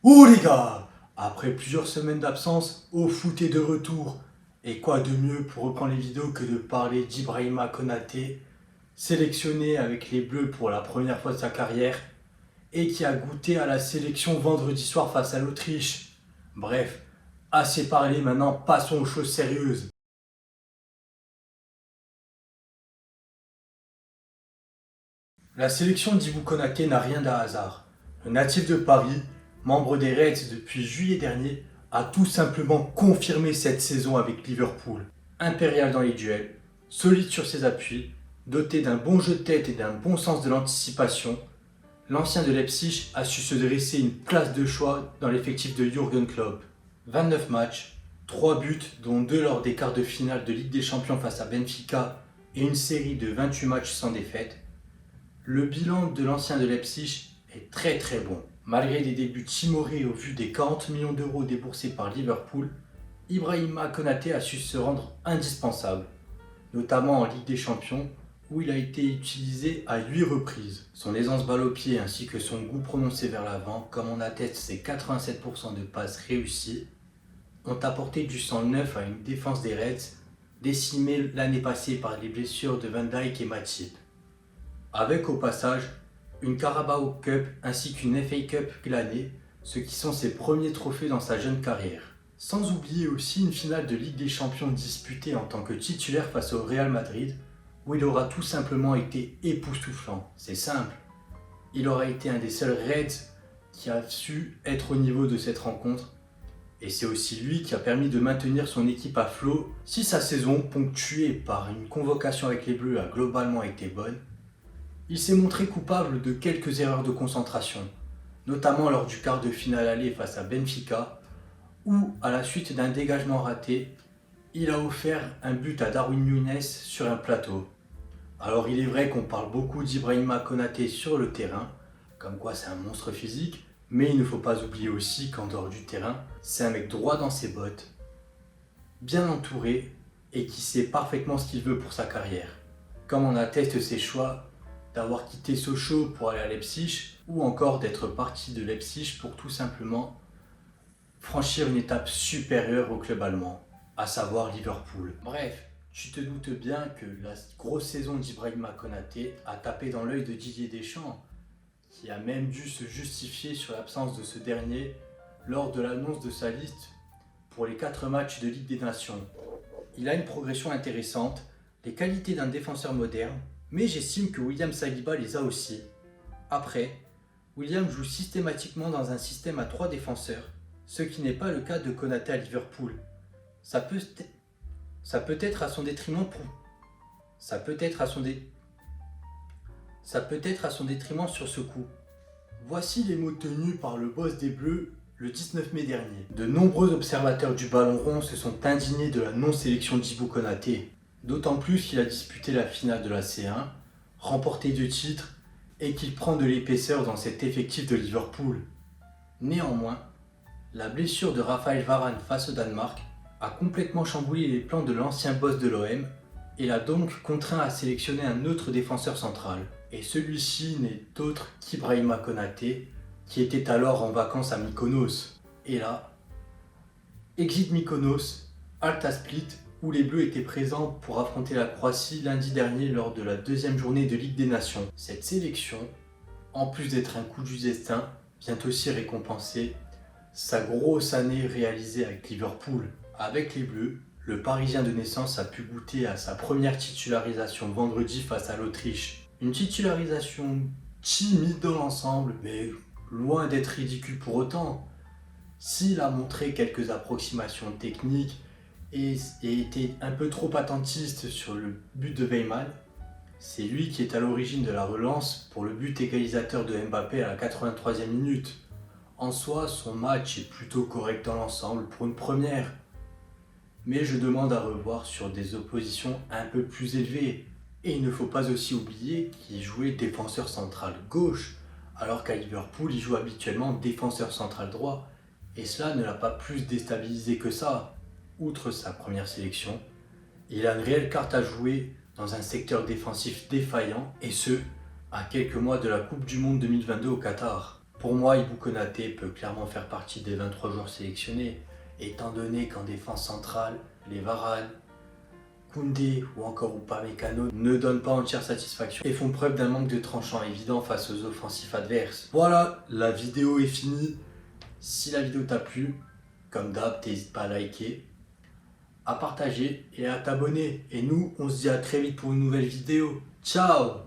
Oh les gars, après plusieurs semaines d'absence, au foot est de retour. Et quoi de mieux pour reprendre les vidéos que de parler d'Ibrahima Konaté, sélectionné avec les Bleus pour la première fois de sa carrière et qui a goûté à la sélection vendredi soir face à l'Autriche. Bref, assez parlé, maintenant passons aux choses sérieuses. La sélection d'Ibou Konaté n'a rien d'un hasard. Le natif de Paris, membre des Reds depuis juillet dernier, a tout simplement confirmé cette saison avec Liverpool. Impérial dans les duels, solide sur ses appuis, doté d'un bon jeu de tête et d'un bon sens de l'anticipation, l'ancien de Leipzig a su se dresser une place de choix dans l'effectif de Jürgen Klopp. 29 matchs, 3 buts dont 2 lors des quarts de finale de Ligue des Champions face à Benfica et une série de 28 matchs sans défaite. Le bilan de l'ancien de Leipzig est très très bon. Malgré des débuts timorés au vu des 40 millions d'euros déboursés par Liverpool, Ibrahima Konaté a su se rendre indispensable, notamment en Ligue des Champions où il a été utilisé à 8 reprises. Son aisance balle au pied ainsi que son goût prononcé vers l'avant, comme on atteste ses 87% de passes réussies, ont apporté du sang neuf à une défense des Reds décimée l'année passée par les blessures de Van Dijk et Matip. Avec au passage une Carabao Cup ainsi qu'une FA Cup glanée, ce qui sont ses premiers trophées dans sa jeune carrière. Sans oublier aussi une finale de Ligue des Champions disputée en tant que titulaire face au Real Madrid, où il aura tout simplement été époustouflant. C'est simple, il aura été un des seuls Reds qui a su être au niveau de cette rencontre, et c'est aussi lui qui a permis de maintenir son équipe à flot. Si sa saison, ponctuée par une convocation avec les Bleus, a globalement été bonne, il s'est montré coupable de quelques erreurs de concentration, notamment lors du quart de finale aller face à Benfica, où, à la suite d'un dégagement raté, il a offert un but à Darwin Núñez sur un plateau. Alors il est vrai qu'on parle beaucoup d'Ibrahima Konaté sur le terrain, comme quoi c'est un monstre physique, mais il ne faut pas oublier aussi qu'en dehors du terrain, c'est un mec droit dans ses bottes, bien entouré et qui sait parfaitement ce qu'il veut pour sa carrière. Comme on atteste ses choix d'avoir quitté Sochaux pour aller à Leipzig, ou encore d'être parti de Leipzig pour tout simplement franchir une étape supérieure au club allemand, à savoir Liverpool. Bref, tu te doutes bien que la grosse saison d'Ibrahima Konaté a tapé dans l'œil de Didier Deschamps, qui a même dû se justifier sur l'absence de ce dernier lors de l'annonce de sa liste pour les 4 matchs de Ligue des Nations. Il a une progression intéressante, les qualités d'un défenseur moderne, mais j'estime que William Saliba les a aussi. Après, William joue systématiquement dans un système à 3 défenseurs, ce qui n'est pas le cas de Konaté à Liverpool. Ça peut, ça peut être à son détriment pour... Ça peut être à son Ça peut être à son détriment sur ce coup. Voici les mots tenus par le boss des Bleus le 19 mai dernier. De nombreux observateurs du ballon rond se sont indignés de la non-sélection d'Ibou Konaté, d'autant plus qu'il a disputé la finale de la C1, remporté 2 titres et qu'il prend de l'épaisseur dans cet effectif de Liverpool. Néanmoins, la blessure de Raphaël Varane face au Danemark a complètement chamboulé les plans de l'ancien boss de l'OM et l'a donc contraint à sélectionner un autre défenseur central. Et celui-ci n'est autre qu'Ibrahima Konaté, qui était alors en vacances à Mykonos. Et là, exit Mykonos, Alta Split, où les Bleus étaient présents pour affronter la Croatie lundi dernier lors de la 2e journée de Ligue des Nations. Cette sélection, en plus d'être un coup du destin, vient aussi récompenser sa grosse année réalisée avec Liverpool. Avec les Bleus, le Parisien de naissance a pu goûter à sa première titularisation vendredi face à l'Autriche. Une titularisation timide dans l'ensemble, mais loin d'être ridicule pour autant. S'il a montré quelques approximations techniques et était un peu trop attentiste sur le but de Weimann, c'est lui qui est à l'origine de la relance pour le but égalisateur de Mbappé à la 83e minute. En soi, son match est plutôt correct dans l'ensemble pour une première. Mais je demande à revoir sur des oppositions un peu plus élevées. Et il ne faut pas aussi oublier qu'il jouait défenseur central gauche, alors qu'à Liverpool, il joue habituellement défenseur central droit. Et cela ne l'a pas plus déstabilisé que ça. Outre sa première sélection, il a une réelle carte à jouer dans un secteur défensif défaillant, et ce, à quelques mois de la Coupe du Monde 2022 au Qatar. Pour moi, Ibou Konaté peut clairement faire partie des 23 joueurs sélectionnés, étant donné qu'en défense centrale, les Varane, Koundé ou encore Upamecano ne donnent pas entière satisfaction et font preuve d'un manque de tranchant évident face aux offensifs adverses. Voilà, la vidéo est finie. Si la vidéo t'a plu, comme d'hab, n'hésite pas à liker, à partager et à t'abonner. Et nous, on se dit à très vite pour une nouvelle vidéo. Ciao!